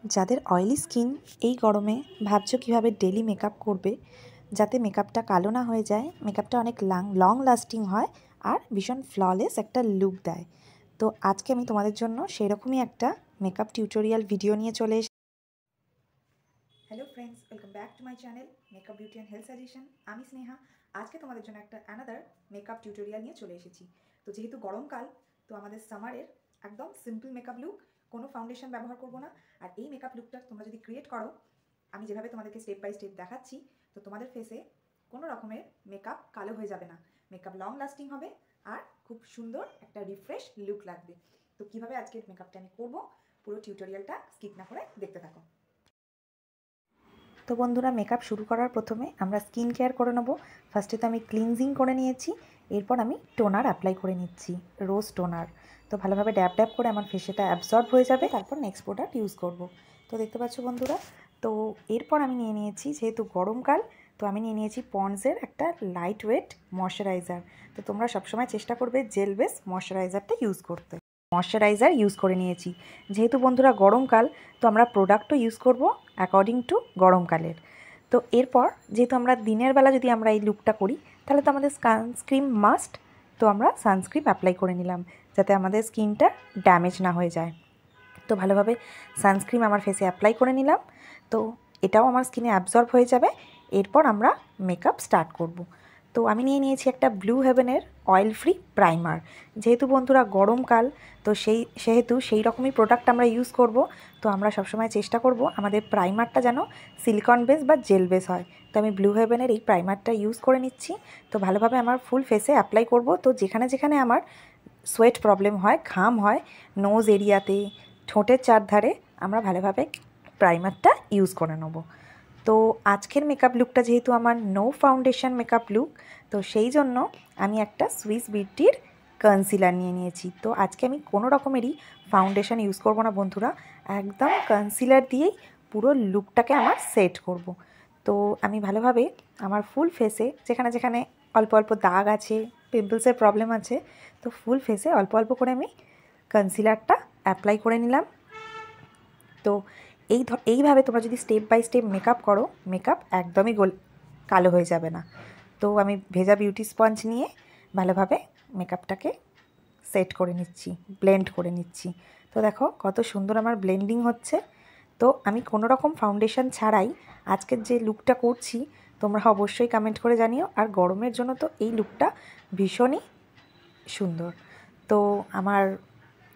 যাদের oily skin এই গরমে ভাবছো কীভাবে ডেলি মেকআপ করবে যাতে মেকআপটা কালো না হয়ে যায়, মেকআপটা অনেক লং লাস্টিং হয় আর ভীষণ ফ্ললেস একটা লুক দেয়। তো আজকে আমি তোমাদের জন্য সেরকমই একটা মেকআপ টিউটোরিয়াল ভিডিও নিয়ে চলে এসেছি। Hello friends, welcome back to my channel makeup beauty and health suggestion. আমি স্নেহা। আজকে তোমাদের জন্য একটা অ্যানাদার মেকআপ টিউটোরিয়াল নিয়ে চলে এসেছি। তো যেহেতু গরমকাল, তো আমাদের সামারের একদম সিম্পল মেকআপ লুক, কোনো ফাউন্ডেশন ব্যবহার করব না। আর এই মেকআপ লুকটা তোমরা যদি ক্রিয়েট করো আমি যেভাবে তোমাদেরকে স্টেপ বাই স্টেপ দেখাচ্ছি, তো তোমাদের ফেসে কোনো রকমের মেকআপ কালো হয়ে যাবে না, মেকআপ লং লাস্টিং হবে আর খুব সুন্দর একটা রিফ্রেশ লুক লাগবে। তো কীভাবে আজকের মেকআপটা আমি করবো, পুরো টিউটোরিয়ালটা স্কিপ না করে দেখতে থাকো। তো বন্ধুরা, মেকআপ শুরু করার প্রথমে আমরা স্কিন কেয়ার করে নেব। ফার্স্টে তো আমি ক্লিনজিং করে নিয়েছি, এরপর আমি টোনার অ্যাপ্লাই করে নিচ্ছি, রোজ টোনার। তো ভালোভাবে ড্যাব ড্যাব করে আমার ফেসেটা অ্যাবজর্ব হয়ে যাবে, তারপর নেক্সট প্রোডাক্ট ইউজ করব। তো দেখতে পাচ্ছ বন্ধুরা, তো এরপর আমি নিয়ে নিয়েছি, যেহেতু গরমকাল, তো আমি নিয়ে নিয়েছি পন্ডসের একটা লাইট ওয়েট ময়শ্চারাইজার। তো তোমরা সবসময় চেষ্টা করবে জেল বেস ময়শ্চারাইজারটা ইউজ করতে। ময়শ্চারাইজার ইউজ করে নিয়েছি। যেহেতু বন্ধুরা গরমকাল, তো আমরা প্রোডাক্টও ইউজ করব অ্যাকর্ডিং টু গরমকালের। তো এরপর যেহেতু আমরা দিনের বেলা যদি আমরা এই লুকটা করি, তাহলে তো আমাদের সানস্ক্রিন মাস্ট। তো আমরা সানস্ক্রিন অ্যাপ্লাই করে নিলাম যাতে আমাদের স্কিনটা ড্যামেজ না হয়ে যায়। তো ভালোভাবে সানস্ক্রিন আমার ফেসে অ্যাপ্লাই করে নিলাম। তো এটাও আমার স্কিনে অ্যাবজর্ব হয়ে যাবে। এরপর আমরা মেকআপ স্টার্ট করব। তো আমি নিয়ে নিয়েছি একটা ব্লু হেভেনের অয়েল ফ্রি প্রাইমার। যেহেতু বন্ধুরা গরমকাল, তো সেহেতু সেই রকমই প্রোডাক্ট আমরা ইউজ করব। তো আমরা সবসময় চেষ্টা করব আমাদের প্রাইমারটা যেন সিলিকন বেস বা জেল বেস হয়। তো আমি ব্লু হেভেনের এই প্রাইমারটা ইউজ করে নিচ্ছি। তো ভালোভাবে আমার ফুল ফেসে অ্যাপ্লাই করব। তো যেখানে যেখানে আমার সোয়েট প্রবলেম হয়, ঘাম হয়, নোজ এরিয়াতে, ঠোঁটের চারধারে, আমরা ভালোভাবে প্রাইমারটা ইউজ করে নেব। তো আজকের মেকআপ লুকটা যেহেতু আমার নো ফাউন্ডেশন মেকআপ লুক, তো সেই জন্য আমি একটা সুইস বিউটির কনসিলার নিয়ে নিয়েছি। তো আজকে আমি কোনো রকমেরই ফাউন্ডেশন ইউজ করব না বন্ধুরা, একদম কনসিলার দিয়েই পুরো লুকটাকে আমার সেট করব। তো আমি ভালোভাবে আমার ফুল ফেসে যেখানে যেখানে অল্প অল্প দাগ আছে, পিম্পলসের প্রবলেম আছে, তো ফুল ফেসে অল্প অল্প করে আমি কনসিলারটা অ্যাপ্লাই করে নিলাম। তো এইভাবে তোমরা যদি স্টেপ বাই স্টেপ মেকআপ করো, মেকআপ একদমই কালো হয়ে যাবে না। তো আমি ভেজা বিউটি স্পঞ্জ নিয়ে ভালোভাবে মেকআপটাকে সেট করে নিচ্ছি, ব্লেন্ড করে নিচ্ছি। তো দেখো কত সুন্দর আমার ব্লেন্ডিং হচ্ছে। তো আমি কোনো রকম ফাউন্ডেশন ছাড়াই আজকের যে লুকটা করছি, তোমরা অবশ্যই কমেন্ট করে জানিও। আর গরমের জন্য তো এই লুকটা ভীষণই সুন্দর। তো আমার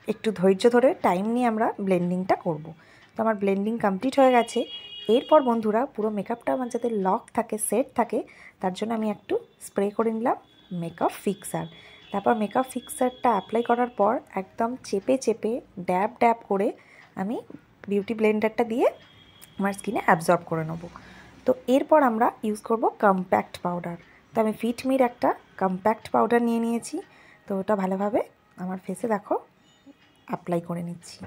একটু ধৈর্য ধরে টাইম নিয়ে আমরা ব্লেন্ডিংটা করব। তো আমার ব্লেন্ডিং কমপ্লিট হয়ে গেছে। এরপর বন্ধুরা, পুরো মেকআপটা আমার যাতে লক থাকে, সেট থাকে, তার জন্য আমি একটু স্প্রে করে নিলাম মেকআপ ফিক্সার। তারপর মেকআপ ফিক্সারটা অ্যাপ্লাই করার পর একদম চেপে চেপে ড্যাব ড্যাব করে আমি বিউটি ব্লেন্ডারটা দিয়ে আমার স্কিনে অ্যাবজর্ব করে নেব। তো এরপর আমরা ইউজ করব কম্প্যাক্ট পাউডার। তো আমি ফিটমির একটা কম্প্যাক্ট পাউডার নিয়ে নিয়েছি। তো ওটা ভালোভাবে আমার ফেসে দেখো অ্যাপ্লাই করে নিচ্ছি।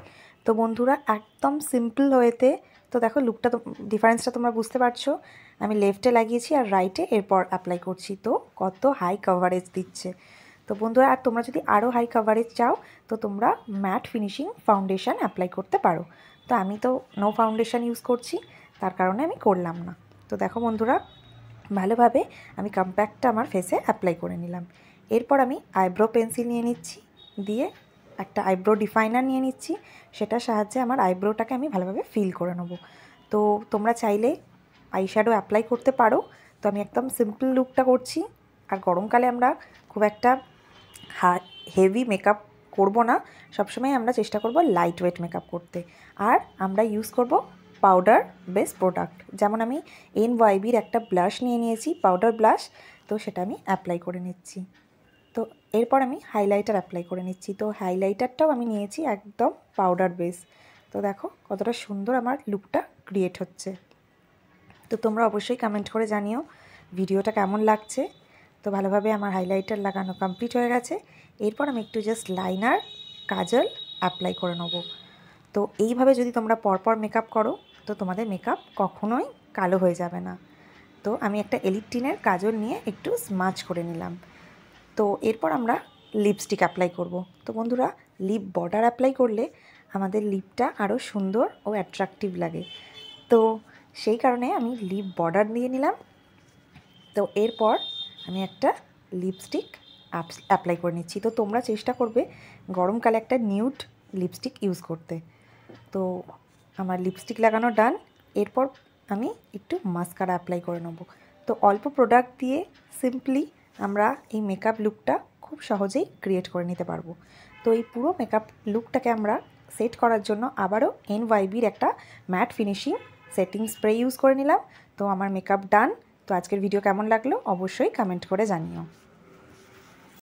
তো বন্ধুরা, একদম সিম্পল ওয়েতে, তো দেখো লুকটা, ডিফারেন্সটা তোমরা বুঝতে পারছো। আমি লেফটে লাগিয়েছি আর রাইটে এরপর অ্যাপ্লাই করছি। তো কত হাই কভারেজ দিচ্ছে। তো বন্ধুরা, আর তোমরা যদি আরও হাই কভারেজ চাও, তো তোমরা ম্যাট ফিনিশিং ফাউন্ডেশন অ্যাপ্লাই করতে পারো। তো আমি তো নো ফাউন্ডেশন ইউজ করছি, তার কারণে আমি করলাম না। তো দেখো বন্ধুরা, ভালোভাবে আমি কম্প্যাক্টটা আমার ফেসে অ্যাপ্লাই করে নিলাম। এরপর আমি আইব্রো পেন্সিল নিয়ে নিচ্ছি, দিয়ে একটা আইব্রো ডিফাইনার নিয়ে নিচ্ছি। সেটার সাহায্যে আমার আইব্রোটাকে আমি ভালোভাবে ফিল করে নেব। তো তোমরা চাইলে আইশ্যাডো অ্যাপ্লাই করতে পারো। তো আমি একদম সিম্পল লুকটা করছি। আর গরমকালে আমরা খুব একটা হেভি মেকআপ করব না, সবসময় আমরা চেষ্টা করব লাইট ওয়েট মেকআপ করতে। আর আমরা ইউজ করব পাউডার বেস প্রোডাক্ট। যেমন আমি NYBর একটা ব্লাশ নিয়ে নিয়েছি, পাউডার ব্লাশ। তো সেটা আমি অ্যাপ্লাই করে নিচ্ছি। তো এরপর আমি হাইলাইটার অ্যাপ্লাই করে নিচ্ছি। তো হাইলাইটারটাও আমি নিয়েছি একদম পাউডার বেস। তো দেখো কতটা সুন্দর আমার লুকটা ক্রিয়েট হচ্ছে। তো তোমরা অবশ্যই কমেন্ট করে জানিও ভিডিওটা কেমন লাগছে। তো ভালোভাবে আমার হাইলাইটার লাগানো কমপ্লিট হয়ে গেছে। এরপর আমি একটু জাস্ট লাইনার, কাজল অ্যাপ্লাই করে নেব। তো এইভাবে যদি তোমরা পরপর মেকআপ করো, তো তোমাদের মেকআপ কখনোই কালো হয়ে যাবে না। তো আমি একটা এলিটটিনের কাজল নিয়ে একটু স্মাচ করে নিলাম। তো এরপর আমরা লিপস্টিক অ্যাপ্লাই করব। তো বন্ধুরা, লিপ বর্ডার অ্যাপ্লাই করলে আমাদের লিপটা আরও সুন্দর ও অ্যাট্রাকটিভ লাগে। তো সেই কারণে আমি লিপ বর্ডার দিয়ে নিলাম। তো এরপর আমি একটা লিপস্টিক অ্যাপ্লাই করে নিচ্ছি। তো তোমরা চেষ্টা করবে গরমকালে একটা নিউড লিপস্টিক ইউজ করতে। তো আমার লিপস্টিক লাগানো ডান। এরপর আমি একটু মাস্কারা অ্যাপ্লাই করে নেব। তো অল্প প্রোডাক্ট দিয়ে সিম্পলি আমরা এই মেকআপ লুকটা খুব সহজেই ক্রিয়েট করে নিতে পারবো। তো এই পুরো মেকআপ লুকটাকে আমরা সেট করার জন্য আবারও NYBর একটা mat finishing setting spray use করে নিলাম। তো আমার মেকআপ ডান। তো আজকের ভিডিও কেমন লাগলো অবশ্যই কমেন্ট করে জানিও।